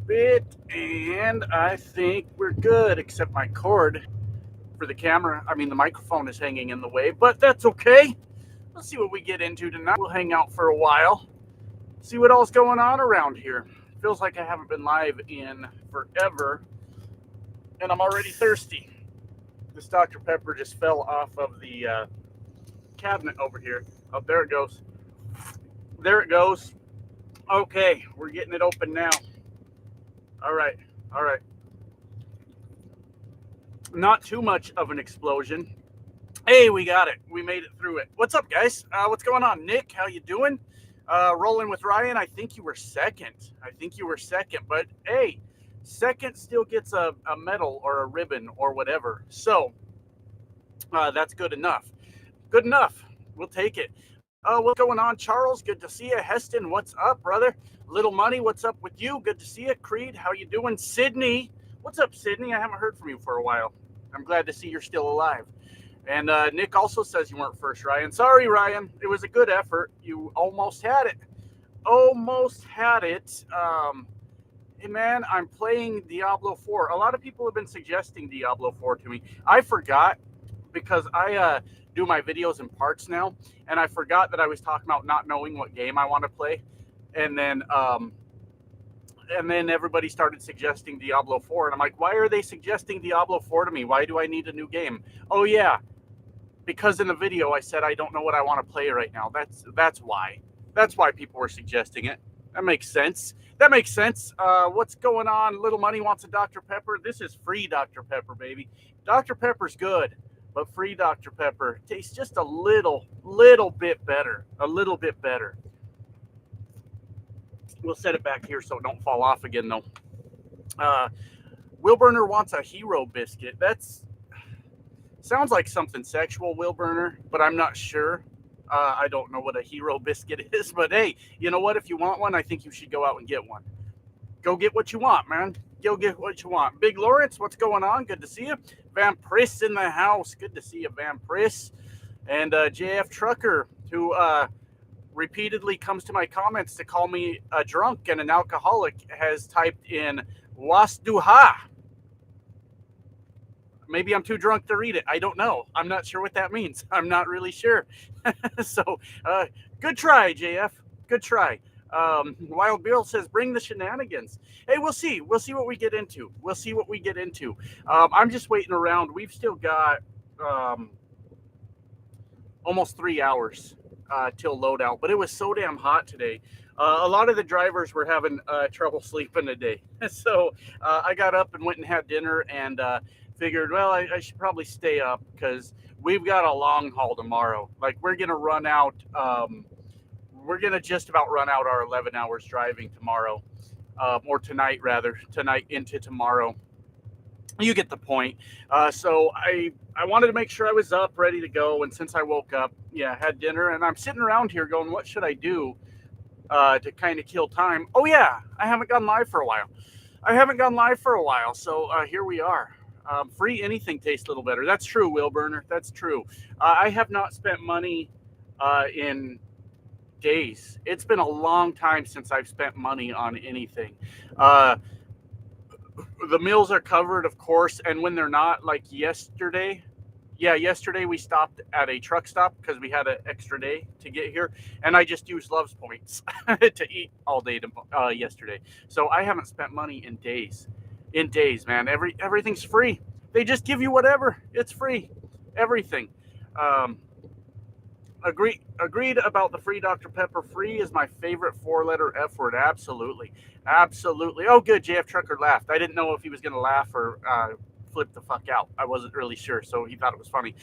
bit, and I think we're good, except my cord for the camera. I mean, the microphone is hanging in the way, but that's okay. Let's see what we get into tonight. We'll hang out for a while, see what all's going on around here. Feels like I haven't been live in forever, and I'm already thirsty. This Dr. Pepper just fell off of the cabinet over here. Oh, there it goes. There it goes. Okay, we're getting it open now. All right, all right. Not too much of an explosion. Hey, we got it. We made it through it. What's up, guys? What's going on? Nick, how you doing? Rolling with Ryan. I think you were second. But hey, second still gets a medal or a ribbon or whatever. So that's good enough. Good enough. We'll take it. What's going on, Charles? Good to see you. Heston, what's up, brother? Little Money, what's up with you? Good to see you. Creed, how you doing? Sydney, what's up, Sydney? I haven't heard from you for a while. I'm glad to see you're still alive. And Nick also says you weren't first, Ryan. Sorry, Ryan. It was a good effort. You almost had it. Almost had it. Hey, man, I'm playing Diablo 4. A lot of people have been suggesting Diablo 4 to me. I forgot because I do my videos in parts now, and I forgot that I was talking about not knowing what game I want to play. And then everybody started suggesting Diablo 4, and I'm like, why are they suggesting Diablo 4 to me? Why do I need a new game? Oh yeah, because in the video I said I don't know what I want to play right now. That's why. That's why people were suggesting it. That makes sense. What's going on? Little Money wants a Dr. Pepper. This is free Dr. Pepper, baby. Dr. Pepper's good, but free Dr. Pepper tastes just a little bit better. A little bit better. We'll set it back here so it don't fall off again, though. Wilburner wants a hero biscuit. That's sounds like something sexual, Wilburner, but I'm not sure. I don't know what a hero biscuit is, but hey, you know what? If you want one, I think you should go out and get one. Go get what you want, man. Go get what you want. Big Lawrence, what's going on? Good to see you. Van Priss in the house. Good to see you, Van Priss. And JF Trucker, who repeatedly comes to my comments to call me a drunk and an alcoholic, has typed in Wasduha. Maybe I'm too drunk to read it. I don't know. I'm not sure what that means. I'm not really sure. So, good try, JF. Good try. Wild Bill says, bring the shenanigans. Hey, we'll see. We'll see what we get into. I'm just waiting around. We've still got almost 3 hours till loadout, but it was so damn hot today. A lot of the drivers were having trouble sleeping today. So I got up and went and had dinner and figured, well, I should probably stay up because we've got a long haul tomorrow. Like, we're going to run out. We're going to just about run out our 11 hours driving tomorrow, or tonight, rather. Tonight into tomorrow. You get the point. So I wanted to make sure I was up, ready to go. And since I woke up, had dinner. And I'm sitting around here going, what should I do to kind of kill time? Oh, yeah, I haven't gone live for a while. So here we are. Free anything tastes a little better. That's true, Wilburner. That's true. I have not spent money in days. It's been a long time since I've spent money on anything. The meals are covered, of course, and when they're not, like yesterday we stopped at a truck stop because we had an extra day to get here, and I just used Love's points to eat all day yesterday. So I haven't spent money in days. Man. Everything's free. They just give you whatever. It's free. Everything. Agreed about the free Dr. Pepper. Free is my favorite 4-letter F word. Absolutely. Oh, good. JF Trucker laughed. I didn't know if he was going to laugh or flip the fuck out. I wasn't really sure, so he thought it was funny.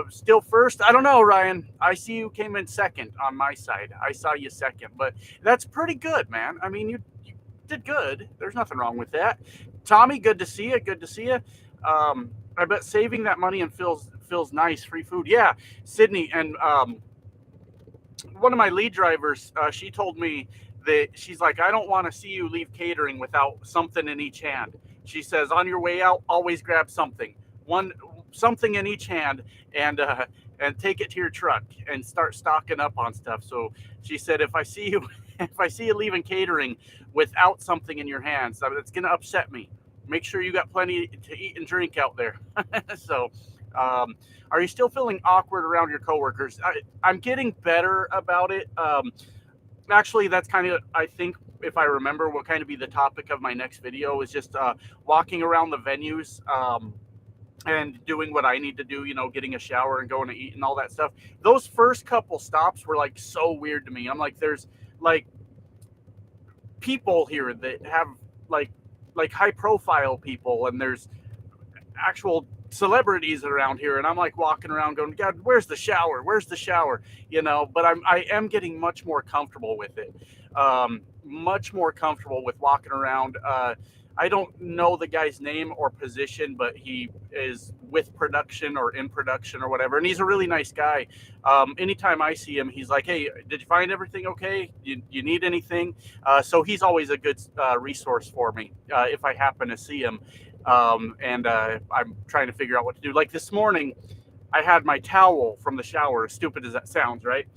Still first? I don't know, Ryan. I see you came in second on my side. I saw you second, but that's pretty good, man. I mean, you did good. There's nothing wrong with that. Tommy, good to see you. I bet saving that money and feels nice. Free food. Yeah. Sydney, and one of my lead drivers, she told me that she's like, I don't want to see you leave catering without something in each hand. She says, on your way out, always grab something in each hand and take it to your truck and start stocking up on stuff. So she said, if I see you if I see you leaving catering without something in your hands, that's going to upset me. Make sure you got plenty to eat and drink out there. So, are you still feeling awkward around your coworkers? I'm getting better about it. Actually, that's kind of, I think, if I remember, will kind of be the topic of my next video, is just walking around the venues. And doing what I need to do, getting a shower and going to eat and all that stuff. Those first couple stops were like so weird to me. I'm like, there's like people here that have like high profile people, and there's actual celebrities around here, and I'm like walking around going, God, where's the shower? Where's the shower? But I am getting much more comfortable with it. Much more comfortable with walking around. I don't know the guy's name or position, but he is with production or in production or whatever. And he's a really nice guy. Anytime I see him, he's like, hey, did you find everything okay? You need anything? So he's always a good resource for me if I happen to see him. And I'm trying to figure out what to do. Like this morning, I had my towel from the shower, as stupid as that sounds, right?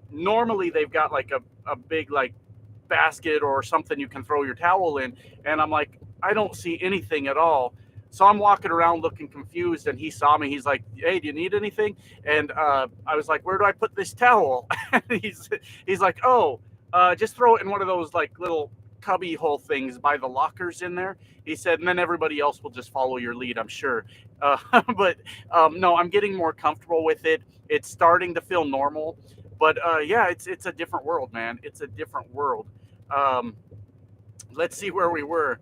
Normally they've got like a big like basket or something you can throw your towel in, and I'm like, I don't see anything at all. So I'm walking around looking confused, and he saw me. He's like, hey, do you need anything? And I was like, where do I put this towel? he's like, oh, just throw it in one of those like little cubby hole things by the lockers in there. He said, and then everybody else will just follow your lead, I'm sure. But no, I'm getting more comfortable with it. It's starting to feel normal. But yeah, it's a different world, man. It's a different world. Let's see where we were.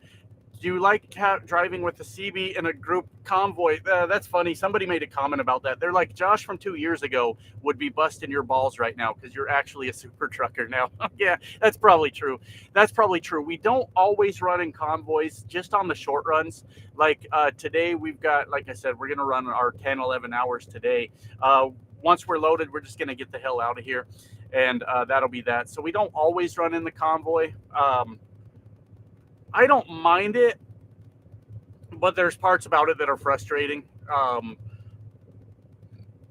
Do you like driving with the CB in a group convoy? That's funny. Somebody made a comment about that. They're like, Josh from 2 years ago would be busting your balls right now because you're actually a super trucker now. Yeah, that's probably true. That's probably true. We don't always run in convoys, just on the short runs. Like today, we've got, like I said, we're going to run our 10, 11 hours today. Once we're loaded, we're just going to get the hell out of here, and that'll be that. So we don't always run in the convoy. I don't mind it, but there's parts about it that are frustrating.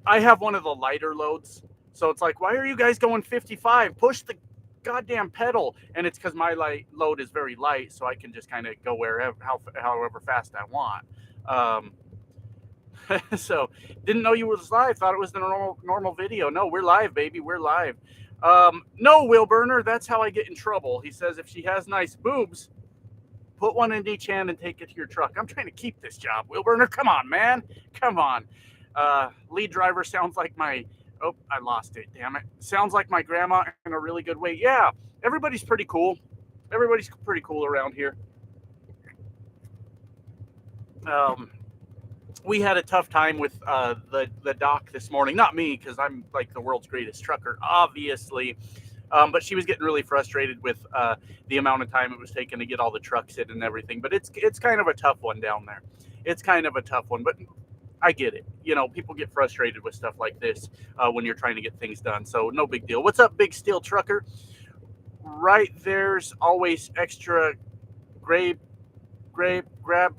I have one of the lighter loads, so it's like, why are you guys going 55? Push the goddamn pedal. And it's because my load is very light, so I can just kind of go wherever, however fast I want. So didn't know you was live. Thought it was the normal video. No, we're live, baby. We're live. No, Will Burner, that's how I get in trouble. He says if she has nice boobs, put one in each hand and take it to your truck. I'm trying to keep this job, Will Burner. Come on, man. Come on. Lead driver sounds like my... Oh, I lost it. Damn it. Sounds like my grandma in a really good way. Yeah, everybody's pretty cool. Everybody's pretty cool around here. We had a tough time with the doc this morning. Not me, because I'm like the world's greatest trucker, obviously. But she was getting really frustrated with the amount of time it was taking to get all the trucks in and everything. But it's kind of a tough one down there. It's kind of a tough one, but I get it. People get frustrated with stuff like this when you're trying to get things done. So no big deal. What's up, Big Steel Trucker? Right there's always extra grab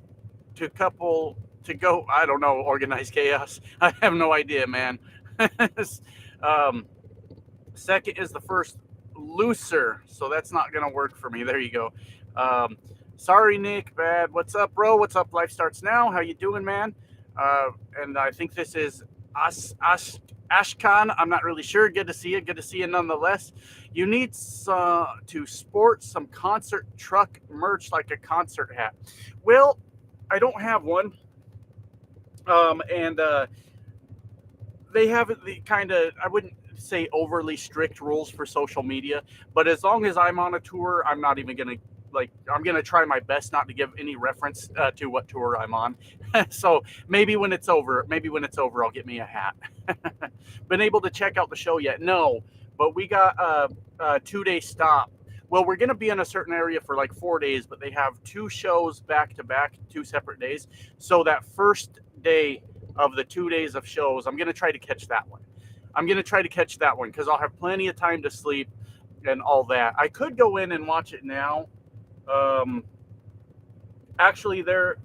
to couple to go. I don't know, organized chaos. I have no idea, man. Second is the first looser, so that's not gonna work for me. There you go. Sorry, Nick. Bad. What's up, bro? What's up? Life starts now. How you doing, man? And I think this is Ashkan. I'm not really sure. Good to see you. Good to see you nonetheless. You need to sport some concert truck merch, like a concert hat. Well, I don't have one. And they have the kind of, I wouldn't say overly strict rules for social media, but as long as I'm on a tour, I'm not even going to, I'm going to try my best not to give any reference to what tour I'm on. So maybe when it's over, I'll get me a hat. Been able to check out the show yet? No, but we got a 2-day stop. Well, we're going to be in a certain area for like 4 days, but they have 2 shows back to back, 2 separate days. So that first day of the 2 days of shows, I'm going to try to catch that one. Because I'll have plenty of time to sleep and all that. I could go in and watch it now. Actually, the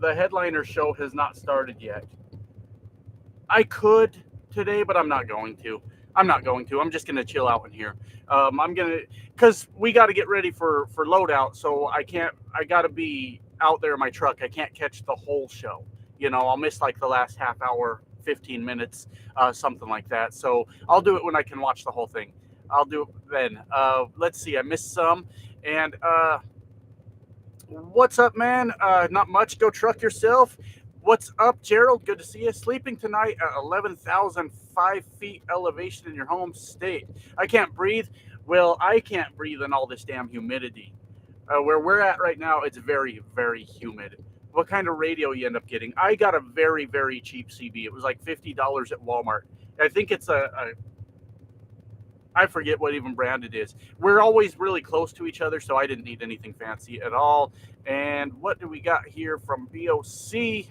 headliner show has not started yet. I could today, but I'm not going to. I'm not going to. I'm just gonna chill out in here. I'm gonna, cause we got to get ready for loadout. So I can't. I got to be out there in my truck. I can't catch the whole show. I'll miss like the last half hour, 15 minutes, something like that. So I'll do it when I can watch the whole thing. I'll do it then. Let's see. I missed some, and what's up, man? Not much. Go truck yourself. What's up, Gerald? Good to see you. Sleeping tonight at 11,005 feet elevation in your home state. I can't breathe. Well, I can't breathe in all this damn humidity. Where we're at right now, it's very, very humid. What kind of radio you end up getting? I got a very, very cheap CB. It was like $50 at Walmart. I think it's I forget what even brand it is. We're always really close to each other, so I didn't need anything fancy at all. And what do we got here from BOC?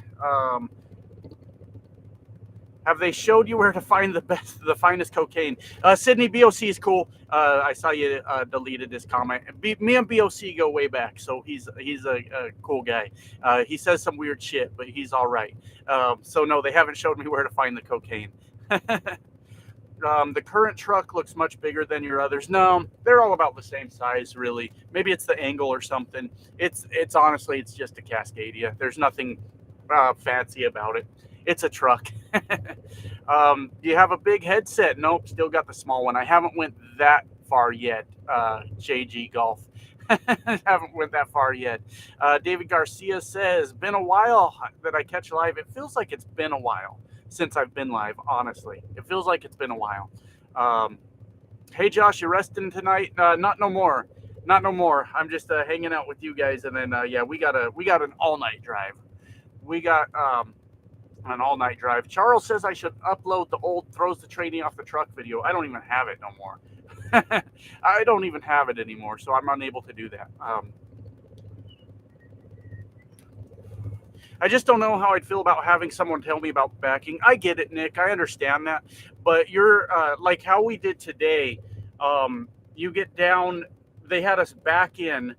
Have they showed you where to find the finest cocaine? Sydney, BOC is cool. I saw you deleted this comment. Me and BOC go way back, so he's a cool guy. He says some weird shit, but he's all right. So no, they haven't showed me where to find the cocaine. The current truck looks much bigger than your others. No, they're all about the same size, really. Maybe it's the angle or something. It's honestly, it's just a Cascadia. There's nothing fancy about it. It's a truck. Do you have a big headset? Nope, still got the small one. I haven't went that far yet. JG Golf. Haven't went that far yet. David Garcia says, been a while that I catch live. It feels like it's been a while since I've been live, honestly. It feels like it's been a while. Hey, Josh, you resting tonight? Not no more. Not no more. I'm just hanging out with you guys, and then yeah, we got an all-night drive. We got an all-night drive. Charles says I should upload the old throws the trainee off the truck video. I don't even have it no more. I don't even have it anymore, so I'm unable to do that. I just don't know how I'd feel about having someone tell me about backing. I get it, Nick. I understand that. But you're like how we did today. You get down, they had us back in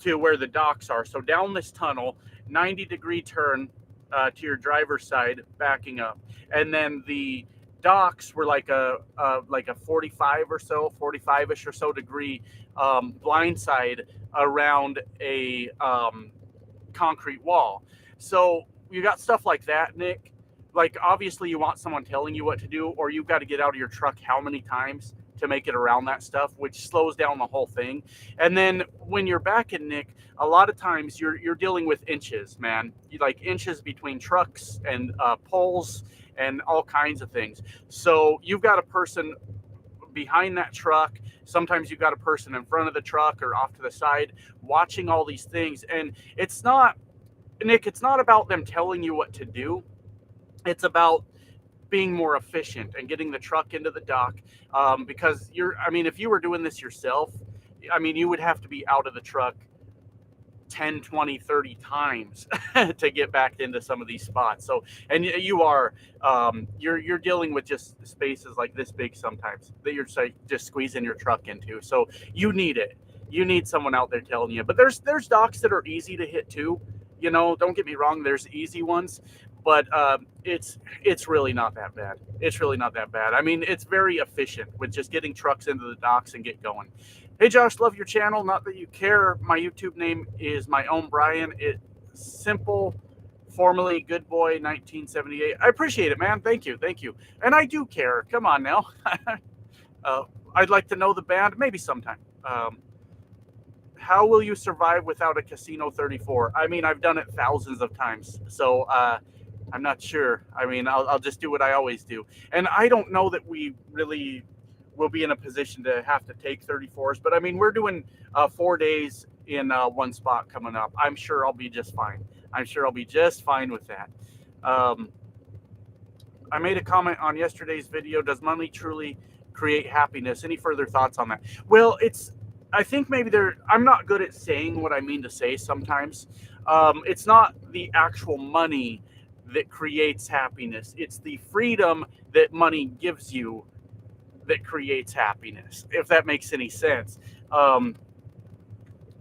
to where the docks are. So down this tunnel, 90-degree turn to your driver's side, backing up. And then the docks were like a 45-ish or so degree blind side around a concrete wall. So you got stuff like that, Nick. Like obviously you want someone telling you what to do, or you've got to get out of your truck how many times to make it around that stuff, which slows down the whole thing. And then when you're backing, Nick, a lot of times you're dealing with inches, man. Like inches between trucks and poles and all kinds of things. So you've got a person behind that truck. Sometimes you've got a person in front of the truck or off to the side watching all these things. And it's not, Nick, it's not about them telling you what to do. It's about being more efficient and getting the truck into the dock. Because if you were doing this yourself, you would have to be out of the truck 10, 20, 30 times to get back into some of these spots. So, and you are, you're dealing with just spaces like this big sometimes that you're just squeezing your truck into. So you need it. You need someone out there telling you. But there's docks that are easy to hit too. Don't get me wrong. There's easy ones, but it's really not that bad. It's really not that bad. It's very efficient with just getting trucks into the docks and get going. Hey, Josh, love your channel. Not that you care. My YouTube name is my own Brian. It's simple, formerly Good Boy 1978. I appreciate it, man. Thank you. And I do care. Come on now. I'd like to know the band. Maybe sometime. How will you survive without a Casino 34? I've done it thousands of times. So I'm not sure. I'll just do what I always do. And I don't know that we really will be in a position to have to take 34s. But we're doing 4 days in one spot coming up. I'm sure I'll be just fine. With that. I made a comment on yesterday's video. Does money truly create happiness? Any further thoughts on that? Well, I think maybe I'm not good at saying what I mean to say sometimes. It's not the actual money that creates happiness. It's the freedom that money gives you that creates happiness, if that makes any sense.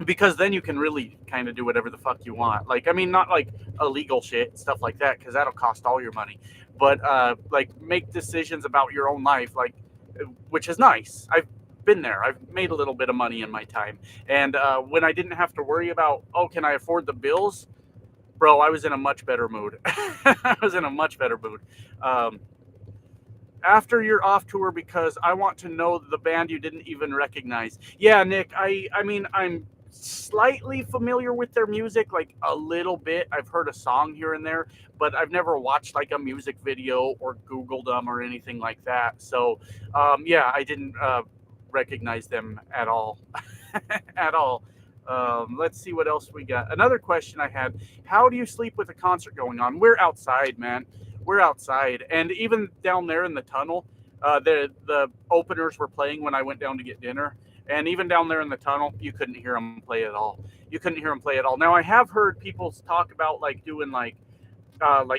because then you can really kind of do whatever the fuck you want. Like, I mean, not like illegal shit, stuff like that, because that'll cost all your money. But like, make decisions about your own life, like, which is nice. I've been there. I've made a little bit of money in my time, and when I didn't have to worry about, oh, can I afford the bills, bro, I was in a much better mood. I was in a much better mood. Um, After you're off tour, because I want to know the band you didn't even recognize. Yeah, Nick, I mean, I'm slightly familiar with their music, like a little bit. I've heard a song here and there, but I've never watched like a music video or Googled them or anything like that. So, yeah, I didn't recognize them at all. At all. Let's see what else we got. Another question I had: how do you sleep with a concert going on? We're outside, man. We're outside, and even down there in the tunnel, the openers were playing when I went down to get dinner, and even down there in the tunnel, you couldn't hear them play at all. You couldn't hear them play at all. Now I have heard people talk about like doing like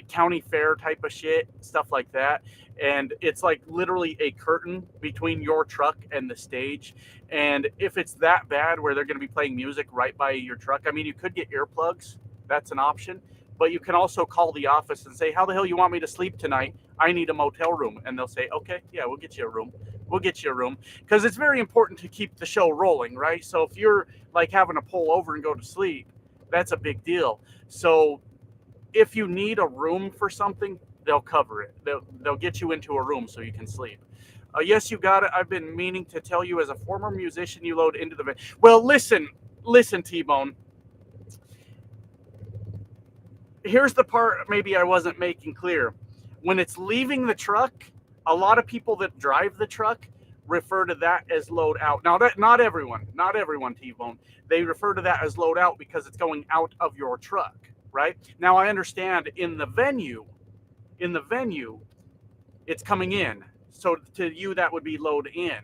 county fair type of shit, stuff like that. And it's like literally a curtain between your truck and the stage. And if it's that bad where they're going to be playing music right by your truck, I mean, you could get earplugs. That's an option. But you can also call the office and say, how the hell you want me to sleep tonight? I need a motel room. And they'll say, okay, yeah, we'll get you a room. We'll get you a room. Because it's very important to keep the show rolling, right? So if you're like having to pull over and go to sleep, that's a big deal. So if you need a room for something, they'll cover it. They'll get you into a room so you can sleep. Yes, you got it. I've been meaning to tell you, as a former musician, you load into the... Well, listen, T-Bone. Here's the part maybe I wasn't making clear. When it's leaving the truck, a lot of people that drive the truck refer to that as load out. Now, that not everyone, T-Bone. They refer to that as load out because it's going out of your truck, right? Now, I understand in the venue, it's coming in. So to you, that would be load in,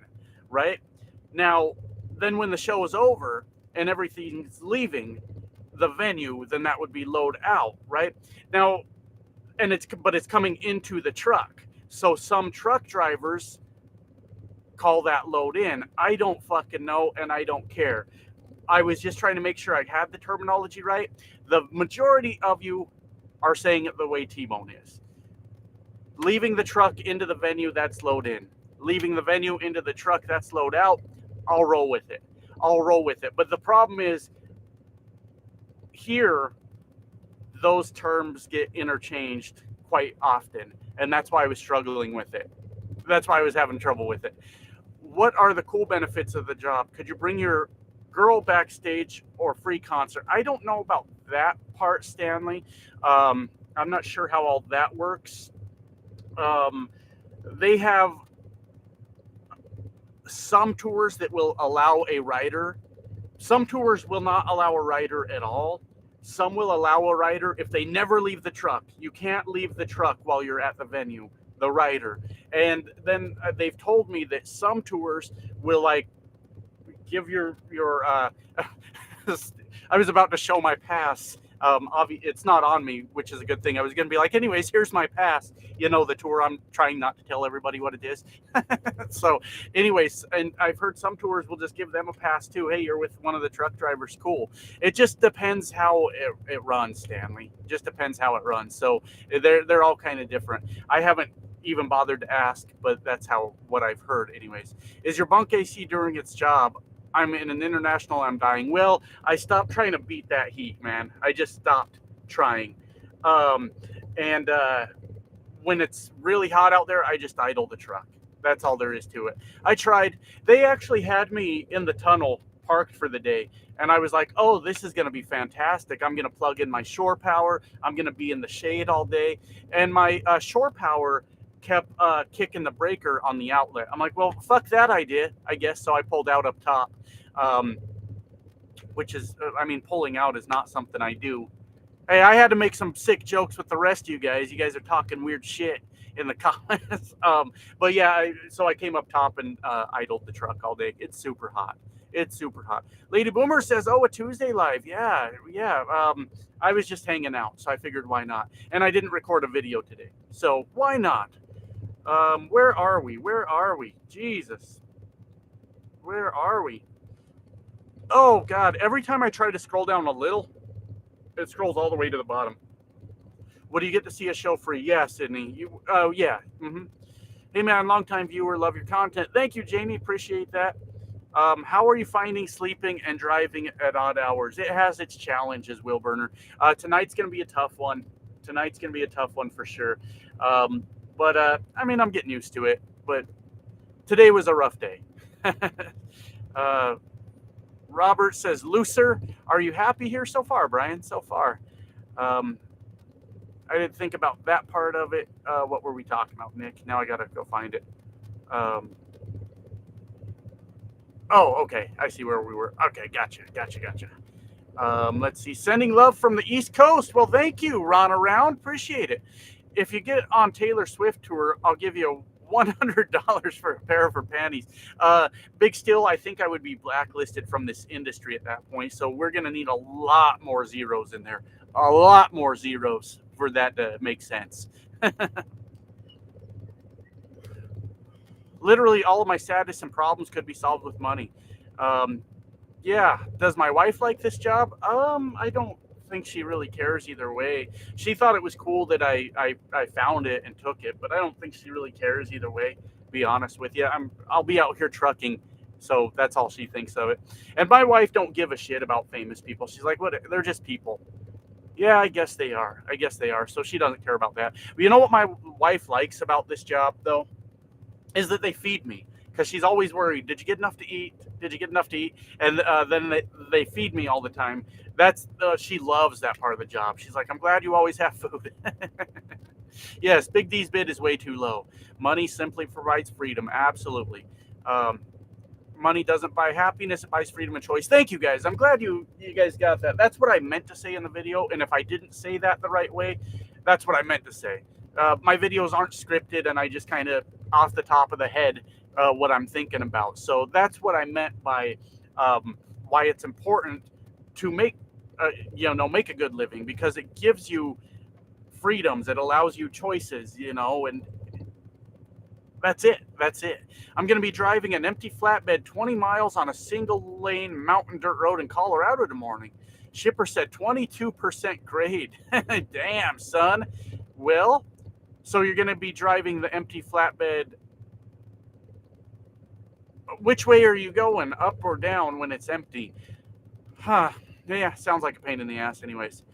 right? Now, then when the show is over and everything's leaving the venue, then that would be load out, right? Now, and it's coming into the truck. So some truck drivers call that load in. I don't fucking know, and I don't care. I was just trying to make sure I had the terminology right. The majority of you are saying it the way T-Bone is. Leaving the truck into the venue, that's load in. Leaving the venue into the truck, that's load out. I'll roll with it. But the problem is, here, those terms get interchanged quite often, and that's why I was struggling with it. That's why I was having trouble with it. What are the cool benefits of the job? Could you bring your girl backstage or free concert? I don't know about that part, Stanley. I'm not sure how all that works. They have some tours that will allow a rider. Some tours will not allow a rider at all. Some will allow a rider if they never leave the truck. You can't leave the truck while you're at the venue, the rider. And then they've told me that some tours will like give your I was about to show my pass. It's not on me, which is a good thing. I was going to be like, anyways, here's my pass. You know, the tour. I'm trying not to tell everybody what it is. So anyways, and I've heard some tours will just give them a pass too. Hey, you're with one of the truck drivers. Cool. It just depends how it runs, Stanley. Just depends how it runs. So they're all kind of different. I haven't even bothered to ask, but that's what I've heard anyways. Is your bunk AC doing its job? I'm in an international, I'm dying. Well, I stopped trying to beat that heat, man. I just stopped trying. And when it's really hot out there, I just idle the truck. That's all there is to it. I tried. They actually had me in the tunnel parked for the day. And I was like, oh, this is going to be fantastic. I'm going to plug in my shore power. I'm going to be in the shade all day. And my shore power kept kicking the breaker on the outlet. I'm like, well, fuck that idea, I guess. So I pulled out up top, which is, I mean, pulling out is not something I do. Hey, I had to make some sick jokes with the rest of you guys. You guys are talking weird shit in the comments. But yeah, so I came up top and idled the truck all day. It's super hot. Lady Boomer says, oh, a Tuesday live. Yeah. I was just hanging out, so I figured why not. And I didn't record a video today, so why not? Where are we? Jesus. Where are we? Oh God! Every time I try to scroll down a little, it scrolls all the way to the bottom. What do you get to see a show free? Yeah, Sydney. You. Oh yeah. Hey man, longtime viewer, love your content. Thank you, Jamie. Appreciate that. How are you finding sleeping and driving at odd hours? It has its challenges, Will Burner. Tonight's going to be a tough one. Tonight's going to be a tough one for sure. But I mean, I'm getting used to it. But today was a rough day. uh, Robert says, looser. Are you happy here so far, Brian? So far. Um, I didn't think about that part of it. What were we talking about, Nick? Now I got to go find it. Oh, okay. I see where we were. Okay, gotcha. Let's see. Sending love from the East Coast. Well, thank you, Ron Around. Appreciate it. If you get on Taylor Swift tour, I'll give you $100 for a pair of her panties. Big Still, I think I would be blacklisted from this industry at that point. So we're going to need a lot more zeros in there. A lot more zeros for that to make sense. Literally, all of my sadness and problems could be solved with money. Yeah. Does my wife like this job? I don't think she really cares either way. She thought it was cool that I found it and took it, but I don't think she really cares either way. To be honest with you, I'll be out here trucking, so that's all she thinks of it. And my wife don't give a shit about famous people. She's like, what? They're just people. Yeah, I guess they are. So she doesn't care about that. But you know what my wife likes about this job though? Is that they feed me, because she's always worried. Did you get enough to eat? And then they feed me all the time. That's she loves that part of the job. She's like, I'm glad you always have food. Yes, Big D's bid is way too low. Money simply provides freedom. Absolutely. Money doesn't buy happiness, it buys freedom and choice. Thank you guys. I'm glad you guys got that. That's what I meant to say in the video. And if I didn't say that the right way, that's what I meant to say. My videos aren't scripted, and I just kind of off the top of the head what I'm thinking about. So that's what I meant by why it's important to make make a good living, because it gives you freedoms, it allows you choices, and that's it. I'm going to be driving an empty flatbed 20 miles on a single lane mountain dirt road in Colorado tomorrow morning. Shipper said 22% grade. Damn, son. Well, so you're going to be driving the empty flatbed. Which way are you going, up or down when it's empty? Huh. Yeah, sounds like a pain in the ass anyways.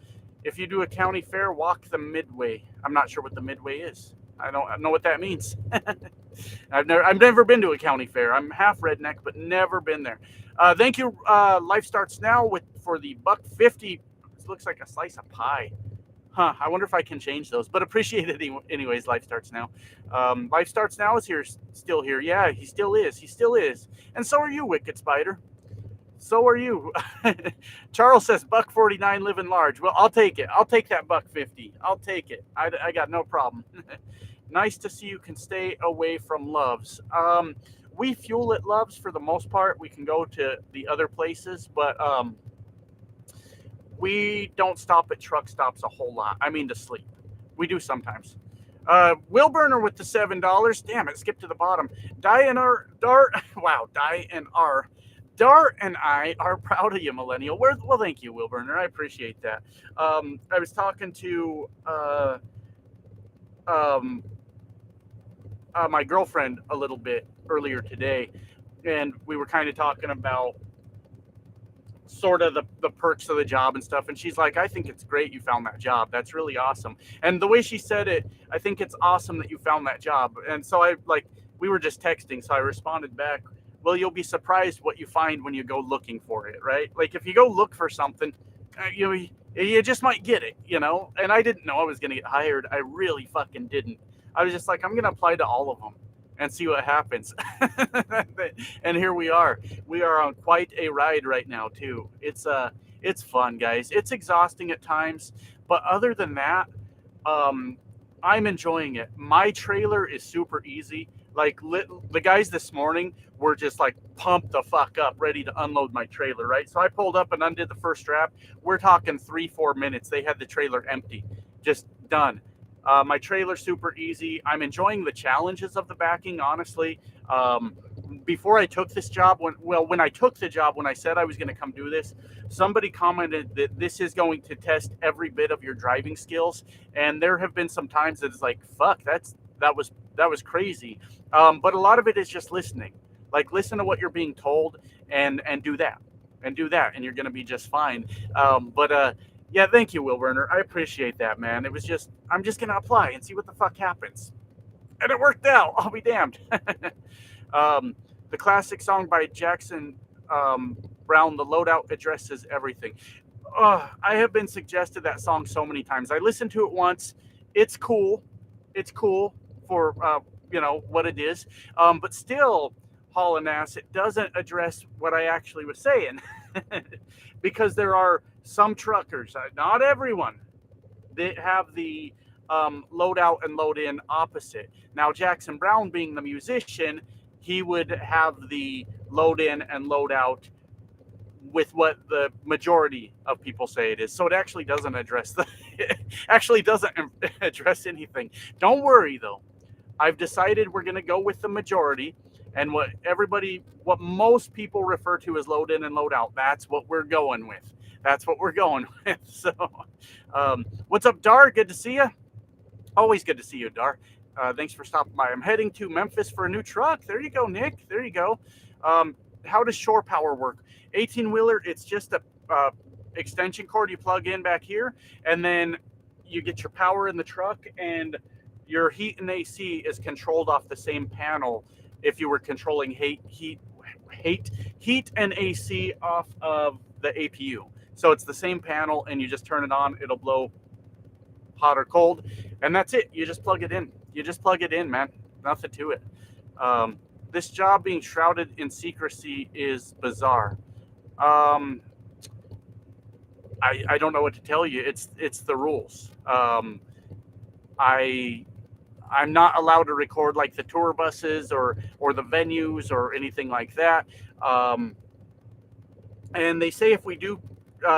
If you do a county fair, walk the midway. I'm not sure what the midway is. I don't know what that means. I've never been to a county fair. I'm half redneck, but never been there. Thank you. Life starts now for the $1.50. This looks like a slice of pie. Huh, I wonder if I can change those, but appreciate it anyways. Life starts now. Life starts now is still here. Yeah, he still is. And so are you, Wicked Spider. So are you. Charles says $1.49 living large. Well, I'll take it. I'll take that $1.50. I'll take it. I got no problem. Nice to see you can stay away from Loves. We fuel at Loves for the most part. We can go to the other places, but we don't stop at truck stops a whole lot. I mean, to sleep. We do sometimes. Will Burner with the $7. Damn it, skipped to the bottom. Dart and I are proud of you, Millennial. Well, thank you, Will Burner. I appreciate that. I was talking to my girlfriend a little bit earlier today, and we were kind of talking about sort of the perks of the job and stuff, and she's like, I think it's great you found that job. That's really awesome. And the way she said it, I think it's awesome that you found that job. And so we were just texting, so I responded back, well, you'll be surprised what you find when you go looking for it, right? Like if you go look for something, you just might get it, and I didn't know I was going to get hired. I really fucking didn't. I was just like, I'm going to apply to all of them and see what happens. And here we are. We are on quite a ride right now too. It's fun, guys. It's exhausting at times, but other than that, I'm enjoying it. My trailer is super easy. Like the guys this morning were just like pumped the fuck up, ready to unload my trailer, right? So I pulled up and undid the first strap. We're talking 3-4 minutes. They had the trailer empty, just done. My trailer's super easy. I'm enjoying the challenges of the backing, honestly. before I took this job, when I took the job, when I said I was going to come do this, somebody commented that this is going to test every bit of your driving skills. And there have been some times that it's like, fuck, that was crazy. But a lot of it is just listening. Like, listen to what you're being told, and do that, and you're going to be just fine. But yeah, thank you, Will Werner. I appreciate that, man. It was just, I'm just going to apply and see what the fuck happens. And it worked out. I'll be damned. The classic song by Jackson Brown, The Loadout, addresses everything. I have been suggested that song so many times. I listened to it once. It's cool. It's cool for what it is. But still, Hall and Ass, it doesn't address what I actually was saying. Because there are some truckers, not everyone, that have the load out and load in opposite. Now, Jackson Brown being the musician, he would have the load in and load out with what the majority of people say it is. So it actually doesn't address address anything. Don't worry though. I've decided we're going to go with the majority, and what most people refer to as load in and load out. That's what we're going with. So, what's up, Dar? Good to see you. Always good to see you, Dar. Thanks for stopping by. I'm heading to Memphis for a new truck. There you go, Nick. There you go. How does shore power work? 18-wheeler, it's just a extension cord you plug in back here, and then you get your power in the truck, and your heat and AC is controlled off the same panel if you were controlling heat and AC off of the APU. So it's the same panel, and you just turn it on. It'll blow hot or cold, and that's it. You just plug it in. Man. Nothing to it. This job being shrouded in secrecy is bizarre. I don't know what to tell you. It's the rules. I'm not allowed to record like the tour buses or the venues or anything like that. And they say if we do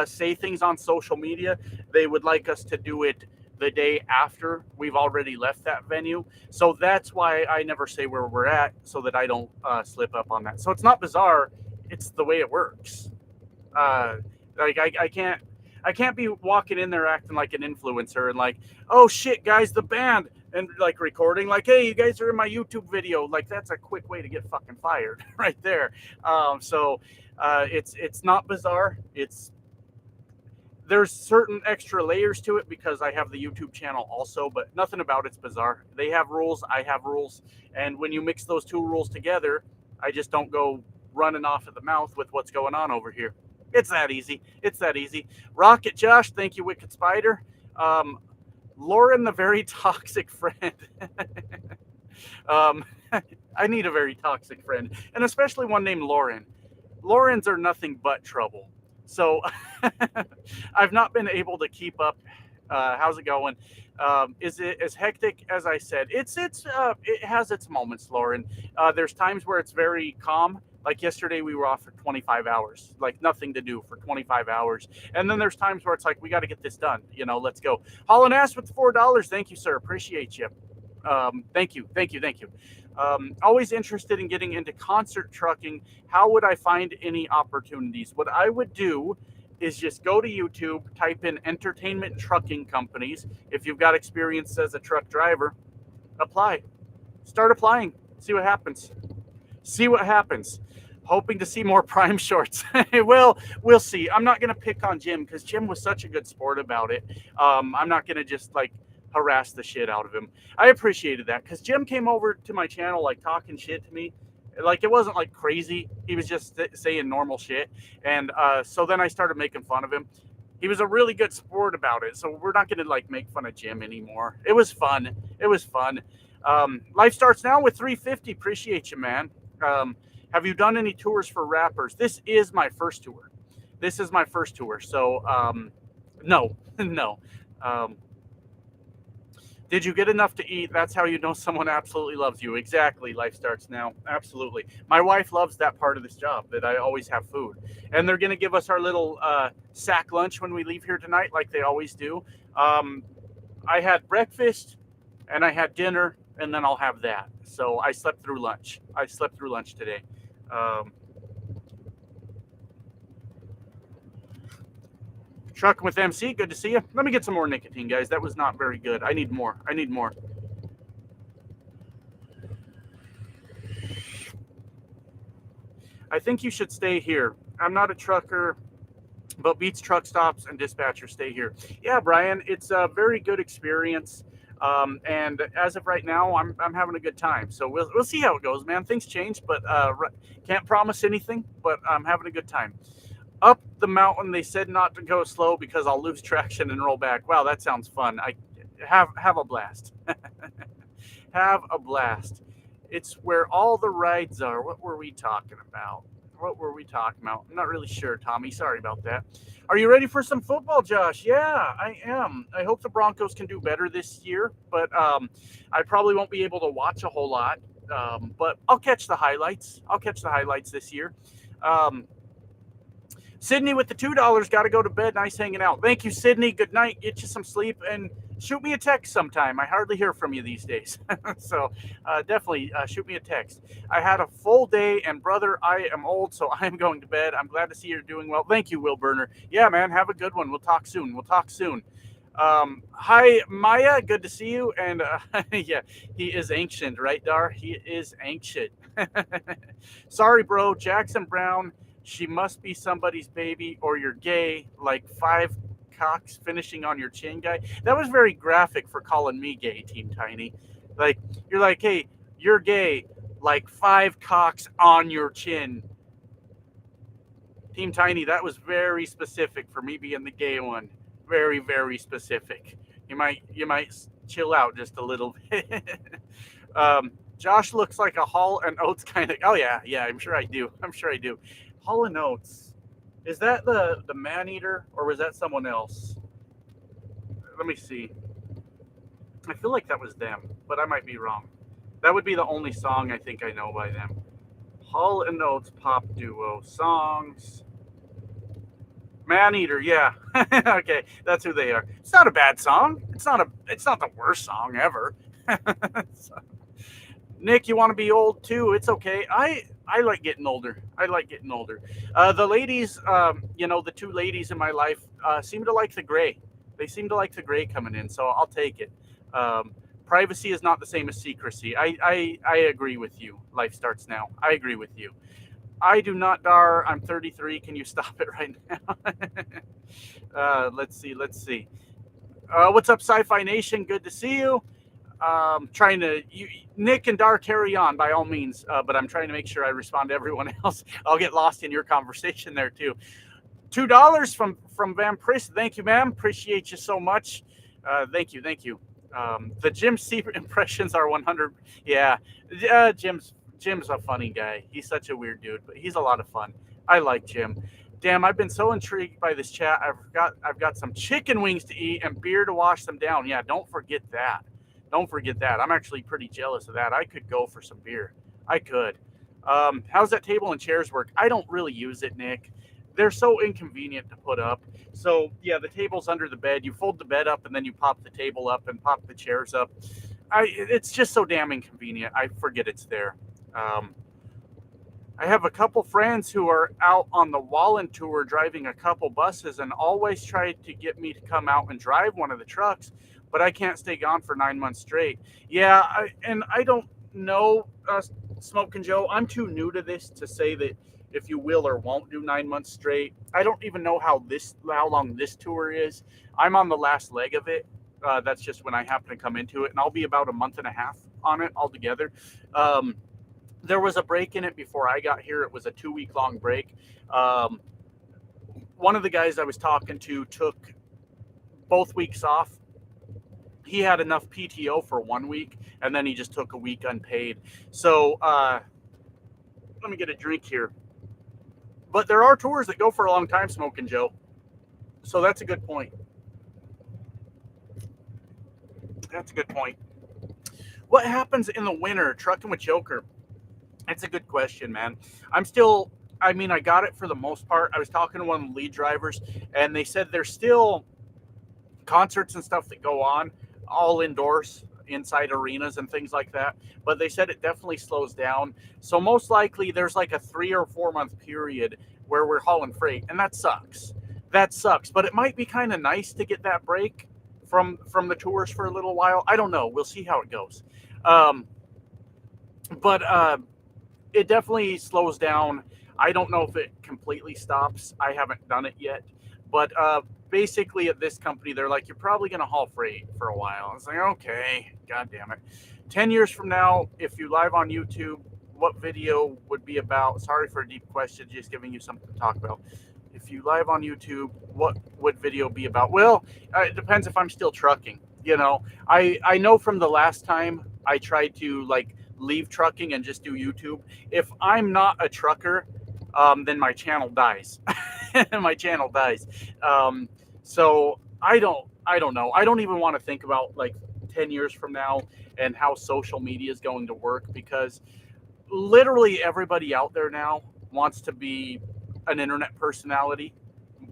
say things on social media, they would like us to do it the day after we've already left that venue. So that's why I never say where we're at, so that I don't slip up on that. So it's not bizarre. It's the way it works. Like I can't be walking in there acting like an influencer and like, oh shit, guys, the band, and like recording like, hey, you guys are in my YouTube video. Like, that's a quick way to get fucking fired right there. So it's not bizarre. There's certain extra layers to it because I have the YouTube channel also, but nothing about it's bizarre. They have rules, I have rules, and when you mix those two rules together, I just don't go running off at the mouth with what's going on over here. It's that easy. Rocket Josh, thank you, Wicked Spider. Lauren, the very toxic friend. I need a very toxic friend, and especially one named Lauren. Laurens are nothing but trouble. So I've not been able to keep up. How's it going? Is it as hectic as I said? It has its moments, Lauren. There's times where it's very calm. Like yesterday, we were off for 25 hours, like nothing to do for 25 hours. And then there's times where it's like, we got to get this done. Let's go. Holland Ass with $4. Thank you, sir. Appreciate you. Thank you. Always interested in getting into concert trucking. How would I find any opportunities? What I would do is just go to YouTube, type in entertainment trucking companies. If you've got experience as a truck driver, apply. Start applying. See what happens. Hoping to see more Prime shorts. Well, we'll see. I'm not going to pick on Jim because Jim was such a good sport about it. I'm not going to just like harass the shit out of him. I appreciated that because Jim came over to my channel like talking shit to me. Like, it wasn't like crazy. He was just saying normal shit. And so then I started making fun of him. He was a really good sport about it. So we're not going to like make fun of Jim anymore. It was fun. Life starts now with 350. Appreciate you, man. Have you done any tours for rappers? This is my first tour. So no. Did you get enough to eat? That's how you know someone absolutely loves you. Exactly. Life starts now. Absolutely. My wife loves that part of this job, that I always have food. And they're going to give us our little sack lunch when we leave here tonight, like they always do. I had breakfast and I had dinner and then I'll have that. So I slept through lunch. I slept through lunch today. Um, Trucking with MC, good to see you. Let me get some more nicotine, guys. That was not very good. I need more. I need more. I think you should stay here. I'm not a trucker, but Beats truck stops and dispatchers stay here. Yeah, Brian, it's a very good experience. And as of right now, I'm having a good time. So we'll see how it goes, man. Things change, but can't promise anything. But I'm having a good time. Up the mountain, they said not to go slow because I'll lose traction and roll back. Wow, that sounds fun. I have a blast. Have a blast. It's where all the rides are. What were we talking about? What were we talking about? I'm not really sure, Tommy. Sorry about that. Are you ready for some football, Josh? Yeah, I am. I hope the Broncos can do better this year, but I probably won't be able to watch a whole lot. But I'll catch the highlights. I'll catch the highlights this year. Sydney with the $2. Got to go to bed. Nice hanging out. Thank you, Sydney. Good night. Get you some sleep and shoot me a text sometime. I hardly hear from you these days. So definitely shoot me a text. I had a full day, and brother, I am old, so I am going to bed. I'm glad to see you're doing well. Thank you, Will Burner. Yeah, man, have a good one. We'll talk soon. We'll talk soon. Hi, Maya. Good to see you. And yeah, he is ancient, right, Dar? He is ancient. Sorry, bro. Jackson Brown. She must be somebody's baby, or you're gay, like 5 cocks finishing on your chin, guy. That was very graphic for calling me gay, Team Tiny. Like, you're like, hey, you're gay, like 5 cocks on your chin. Team Tiny, that was very specific for me being the gay one. Very, very specific. You might chill out just a little bit. Josh looks like a Hall and Oates kind of. Oh yeah, I'm sure I do. Hall and Oates. Is that the man eater, or was that someone else? Let me see. I feel like that was them, but I might be wrong. That would be the only song I think I know by them. Hall and Oates pop duo songs. Man eater, yeah. Okay, that's who they are. It's not a bad song. It's not the worst song ever. So, Nick, you want to be old too? It's okay. I like getting older. The ladies, the 2 ladies in my life seem to like the gray. They seem to like the gray coming in, so I'll take it. Privacy is not the same as secrecy. I agree with you. Life starts now. I agree with you. I do not, Dar. I'm 33. Can you stop it right now? Let's see. What's up, Sci-Fi Nation? Good to see you. Nick and Dar, carry on by all means, but I'm trying to make sure I respond to everyone else. I'll get lost in your conversation there too. $2 from Van Priest. Thank you, ma'am. Appreciate you so much. Thank you. The Jim C impressions are 100. Yeah, Jim's a funny guy. He's such a weird dude, but he's a lot of fun. I like Jim. Damn, I've been so intrigued by this chat. I've got some chicken wings to eat and beer to wash them down. Yeah, don't forget that. I'm actually pretty jealous of that. I could go for some beer. I could. How's that table and chairs work? I don't really use it, Nick. They're so inconvenient to put up. So, yeah, the table's under the bed. You fold the bed up, and then you pop the table up and pop the chairs up. It's just so damn inconvenient. I forget it's there. I have a couple friends who are out on the Wallen tour driving a couple buses and always try to get me to come out and drive one of the trucks, but I can't stay gone for 9 months straight. Yeah, I don't know, Smokin' Joe. I'm too new to this to say that if you will or won't do 9 months straight. I don't even know how long this tour is. I'm on the last leg of it. That's just when I happen to come into it, and I'll be about a month and a half on it altogether. There was a break in it before I got here. It was a 2-week long break. One of the guys I was talking to took both weeks off. He had enough PTO for 1 week, and then he just took a week unpaid. So let me get a drink here. But there are tours that go for a long time, Smokin' Joe. So that's a good point. What happens in the winter trucking with Joker? That's a good question, man. I got it for the most part. I was talking to one of the lead drivers, and they said there's still concerts and stuff that go on all indoors inside arenas and things like that. But they said it definitely slows down. So most likely there's like a 3 or 4 month period where we're hauling freight, and that sucks. That sucks. But it might be kind of nice to get that break from the tours for a little while. I don't know. We'll see how it goes. But it definitely slows down. I don't know if it completely stops. I haven't done it yet. But basically at this company, they're like, you're probably going to haul freight for a while. I was like, okay, God damn it. 10 years from now, if you live on YouTube, what video would be about? Sorry for a deep question, just giving you something to talk about. If you live on YouTube, what would video be about? Well, it depends if I'm still trucking. You know, I know from the last time I tried to like leave trucking and just do YouTube. If I'm not a trucker, then my channel dies. My channel dies. So I don't know. I don't even want to think about like 10 years from now and how social media is going to work, because literally everybody out there now wants to be an internet personality,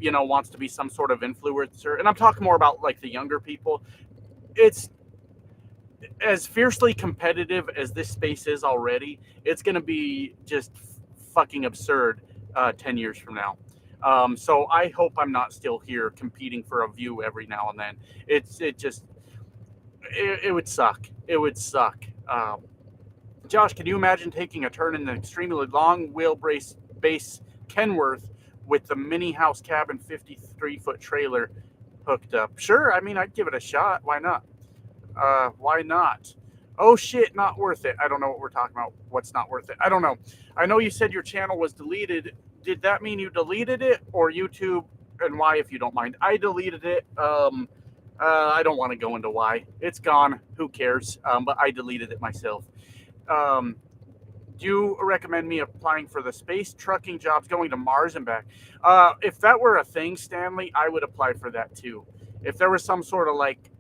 you know, wants to be some sort of influencer. And I'm talking more about like the younger people. It's as fiercely competitive as this space is already. It's going to be just fucking absurd 10 years from now. So I hope I'm not still here competing for a view every now and then. It would suck. It would suck. Josh, can you imagine taking a turn in an extremely long wheelbase base Kenworth with the mini house cabin 53-foot trailer hooked up? Sure. I mean, I'd give it a shot. Why not? Why not? Oh shit, not worth it. I don't know what we're talking about. What's not worth it? I don't know. I know you said your channel was deleted. Did that mean you deleted it or YouTube? And why, if you don't mind? I deleted it. I don't want to go into why. It's gone. Who cares? But I deleted it myself. Do you recommend me applying for the space trucking jobs going to Mars and back? If that were a thing, Stanley, I would apply for that too. If there was some sort of like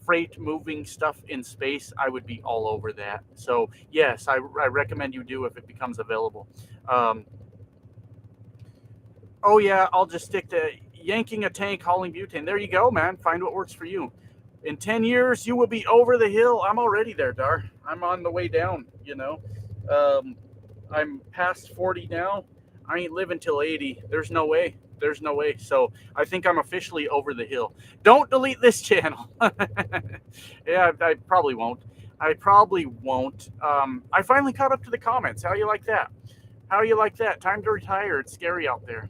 freight moving stuff in space, I would be all over that. So yes, I recommend you do if it becomes available. Oh yeah, I'll just stick to yanking a tank, hauling butane. There you go, man. Find what works for you. In 10 years, you will be over the hill. I'm already there, Dar. I'm on the way down, you know. I'm past 40 now. I ain't living till 80. There's no way. There's no way. So I think I'm officially over the hill. Don't delete this channel. Yeah, I probably won't. I probably won't. I finally caught up to the comments. How you like that? How you like that? Time to retire. It's scary out there.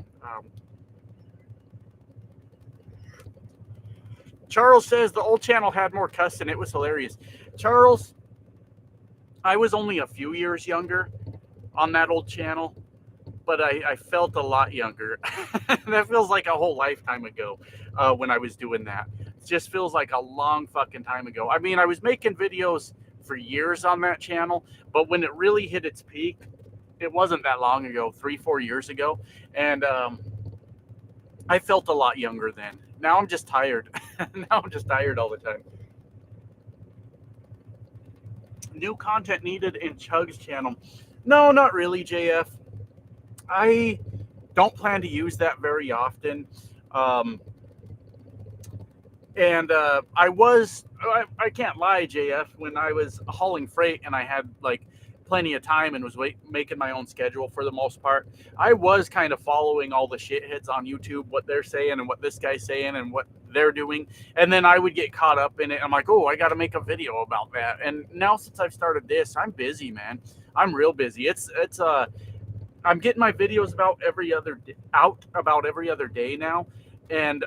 Charles says the old channel had more cuss and it was hilarious. Charles, I was only a few years younger on that old channel, but I felt a lot younger. That feels like a whole lifetime ago when I was doing that. It just feels like a long fucking time ago. I mean, I was making videos for years on that channel, but when it really hit its peak, it wasn't that long ago, 3-4 years ago. And I felt a lot younger then. Now I'm just tired. Now I'm just tired all the time. New content needed in Chug's channel. No, not really, JF. I don't plan to use that very often. And I can't lie, JF, when I was hauling freight and I had like plenty of time and was making my own schedule for the most part, I was kind of following all the shitheads on YouTube, what they're saying and what this guy's saying and what they're doing. And then I would get caught up in it. I'm like, oh, I got to make a video about that. And now since I've started this, I'm busy, man. I'm real busy. I'm getting my videos about every other day now. And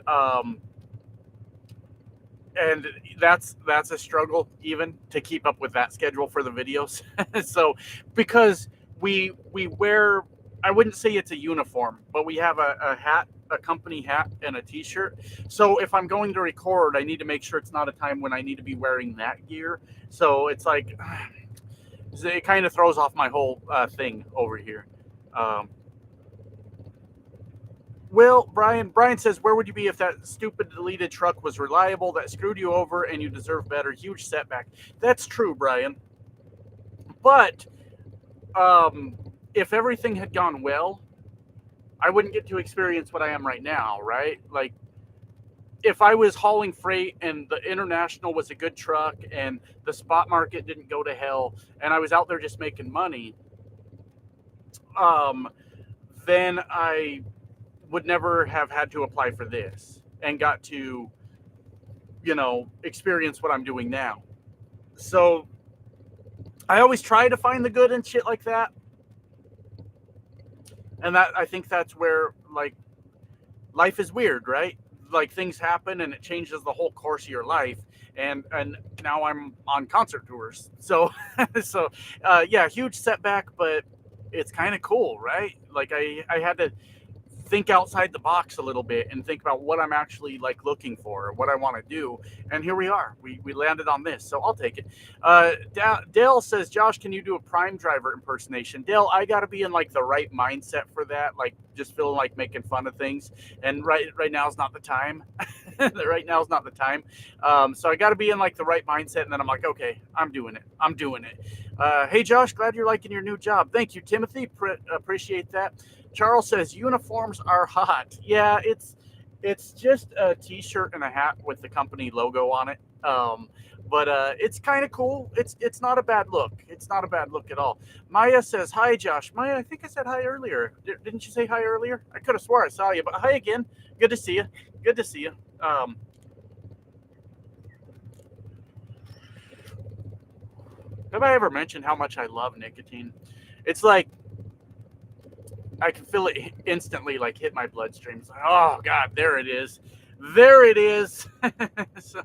that's a struggle even to keep up with that schedule for the videos. So because we wear, I wouldn't say it's a uniform, but we have a hat, a company hat and a t-shirt. So if I'm going to record, I need to make sure it's not a time when I need to be wearing that gear. So it's like, it kind of throws off my whole thing over here. Well, Brian says, where would you be if that stupid deleted truck was reliable, that screwed you over, and you deserve better? Huge setback. That's true, Brian. But if everything had gone well, I wouldn't get to experience what I am right now, right? Like, if I was hauling freight and the international was a good truck and the spot market didn't go to hell and I was out there just making money, um, then I would never have had to apply for this and got to, experience what I'm doing now. So I always try to find the good and shit like that. And that, I think that's where, like, life is weird, right? Like, things happen and it changes the whole course of your life. And now I'm on concert tours. So yeah, huge setback, but it's kind of cool, right? Like, I had to think outside the box a little bit and think about what I'm actually like looking for, what I want to do. And here we are. We landed on this, so I'll take it. Dale says, Josh, can you do a Prime driver impersonation? Dale, I got to be in like the right mindset for that. Like, just feeling like making fun of things, and right now is not the time. Right now is not the time. So I got to be in like the right mindset, and then I'm like, okay, I'm doing it. Hey Josh, glad you're liking your new job. Thank you, Timothy. Appreciate that. Charles says uniforms are hot. Yeah, it's just a t-shirt and a hat with the company logo on it. But it's kind of cool. It's not a bad look. It's not a bad look at all. Maya says, hi, Josh. Maya, I think I said hi earlier. Didn't you say hi earlier? I could have swore I saw you, but hi again. Good to see you. Good to see you. Have I ever mentioned how much I love nicotine? It's like, I can feel it instantly, like, hit my bloodstream. It's like, oh God, there it is. There it is. So,